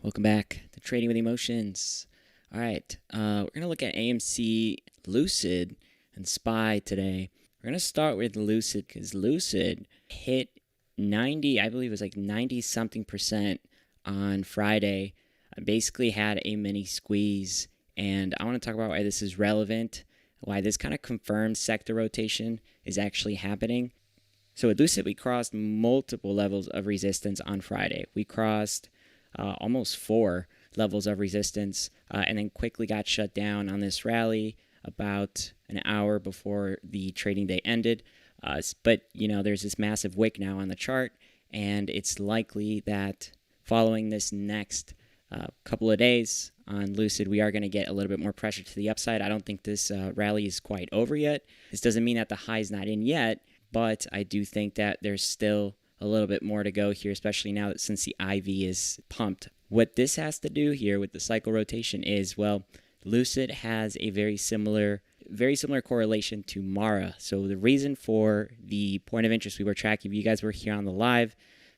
Welcome back to Trading with Emotions. All right, we're going to look at AMC, Lucid, and SPY today. We're going to start with Lucid because Lucid hit 90, I believe it was like 90 something percent on Friday. I basically had a mini squeeze, and I want to talk about why this is relevant, why this kind of confirms sector rotation is actually happening. So at Lucid, we crossed multiple levels of resistance on Friday. We crossed almost 4 levels of resistance, and then quickly got shut down on this rally about an hour before the trading day ended. But there's this massive wick now on the chart, and it's likely that following this next couple of days on Lucid, we are going to get a little bit more pressure to the upside. I don't think this rally is quite over yet. This doesn't mean that the high is not in yet, but I do think that there's still a little bit more to go here, especially now that since the IV is pumped. What this has to do here with the cycle rotation is, well, Lucid has a very similar correlation to Mara. So the reason for the point of interest we were tracking, if you guys were here on the live,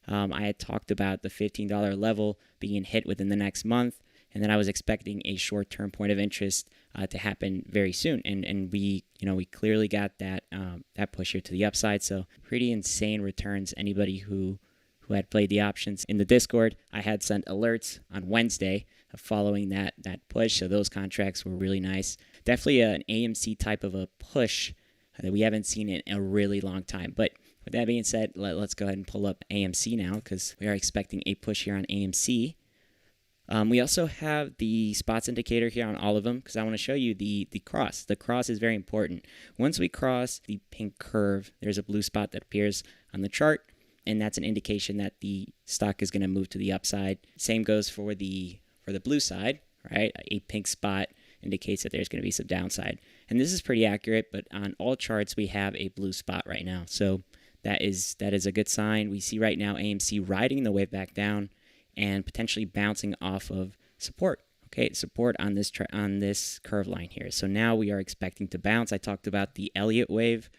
I had talked about the $15 level being hit within the next month, and then I was expecting a short-term point of interest to happen very soon, and we clearly got that push here to the upside. So pretty insane returns. Anybody who had played the options in the Discord, I had sent alerts on Wednesday following that push, so those contracts were really nice. Definitely an AMC type of a push that we haven't seen in a really long time. But with that being said, let's go ahead and pull up AMC now, because we are expecting a push here on AMC. We also have the spots indicator here on all of them, because I want to show you the cross. The cross is very important. Once we cross the pink curve, there's a blue spot that appears on the chart, and that's an indication that the stock is going to move to the upside. Same goes for the blue side, right? A pink spot indicates that there's going to be some downside. And this is pretty accurate, but on all charts we have a blue spot right now. So that is a good sign. We see right now AMC riding the wave back down and potentially bouncing off of support. Okay, support on this curve line here. So now we are expecting to bounce. I talked about the Elliott wave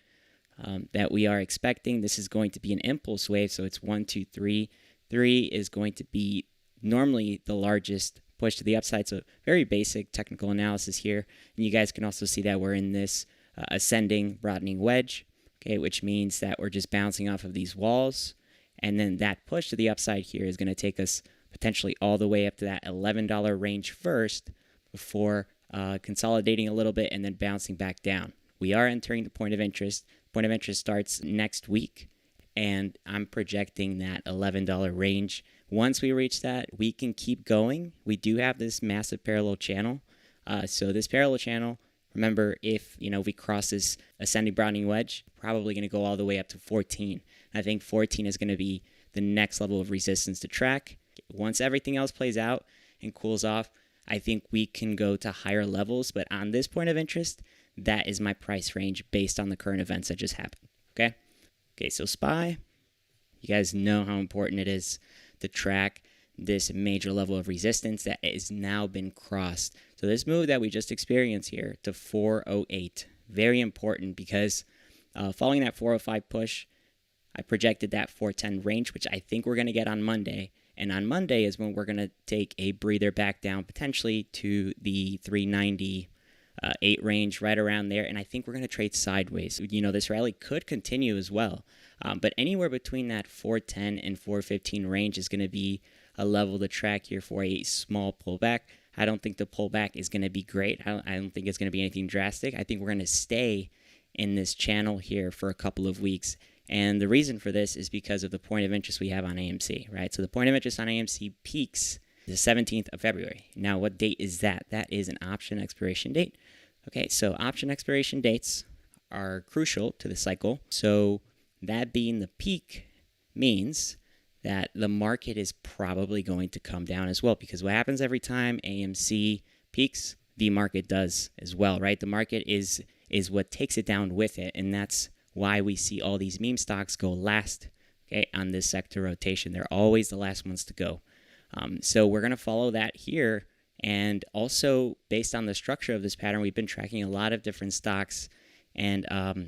that we are expecting. This is going to be an impulse wave, so it's 1, 2, 3. 3 is going to be normally the largest push to the upside. So very basic technical analysis here, and you guys can also see that we're in this ascending broadening wedge. Okay, which means that we're just bouncing off of these walls. And then that push to the upside here is going to take us potentially all the way up to that $11 range first before consolidating a little bit and then bouncing back down. We are entering the point of interest. Point of interest starts next week, and I'm projecting that $11 range. Once we reach that, we can keep going. We do have this massive parallel channel. So this parallel channel, remember, if we cross this ascending broadening wedge, probably going to go all the way up to 14. I think 14 is going to be the next level of resistance to track. Once everything else plays out and cools off, I think we can go to higher levels. But on this point of interest, that is my price range based on the current events that just happened. Okay, so SPY, you guys know how important it is to track this major level of resistance that has now been crossed. So this move that we just experienced here to 408, very important, because following that 405 push, I projected that 410 range, which I think we're going to get on Monday. And on Monday is when we're going to take a breather back down, potentially to the 398 range, right around there. And I think we're going to trade sideways. This rally could continue as well. But anywhere between that 410 and 415 range is going to be a level to track here for a small pullback. I don't think the pullback is going to be great. I don't think it's going to be anything drastic. I think we're going to stay in this channel here for a couple of weeks. And the reason for this is because of the point of interest we have on AMC, right? So the point of interest on AMC peaks the 17th of February. Now, what date is that? That is an option expiration date. Okay, so option expiration dates are crucial to the cycle. So that being the peak means that the market is probably going to come down as well, because what happens every time AMC peaks, the market does as well, right? The market is what takes it down with it, and that's why we see all these meme stocks go last, okay, on this sector rotation. They're always the last ones to go. So we're going to follow that here, and also based on the structure of this pattern, we've been tracking a lot of different stocks and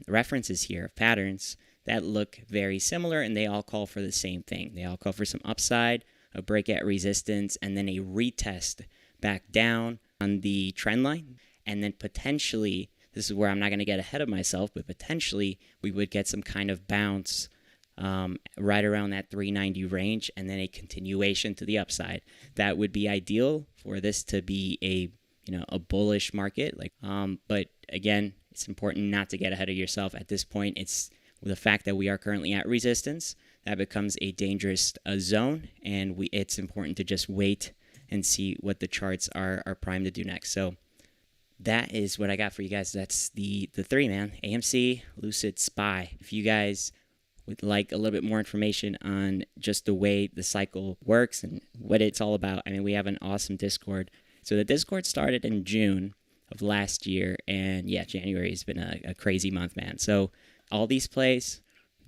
references here of patterns that look very similar, and they all call for the same thing. They all call for some upside a break at resistance, and then a retest back down on the trend line. And then potentially, this is where I'm not going to get ahead of myself, but potentially we would get some kind of bounce right around that 390 range, and then a continuation to the upside. That would be ideal for this to be a bullish market. But again, it's important not to get ahead of yourself at this point. It's the fact that we are currently at resistance that becomes a dangerous zone, and it's important to just wait and see what the charts are primed to do next. So that is what I got for you guys. That's the three, man. AMC, Lucid, SPY. If you guys would like a little bit more information on just the way the cycle works and what it's all about, I mean, we have an awesome Discord. So the Discord started in June of last year, and yeah, January has been a crazy month, man. So all these plays,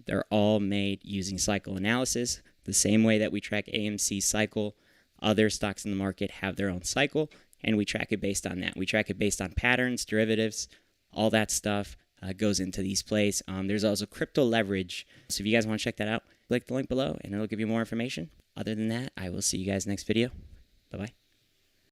they're all made using cycle analysis, the same way that we track AMC cycle. Other stocks in the market have their own cycle, and we track it based on that. We track it based on patterns, derivatives, all that stuff goes into these plays. There's also crypto leverage. So if you guys want to check that out, click the link below, and it'll give you more information. Other than that, I will see you guys next video. Bye-bye.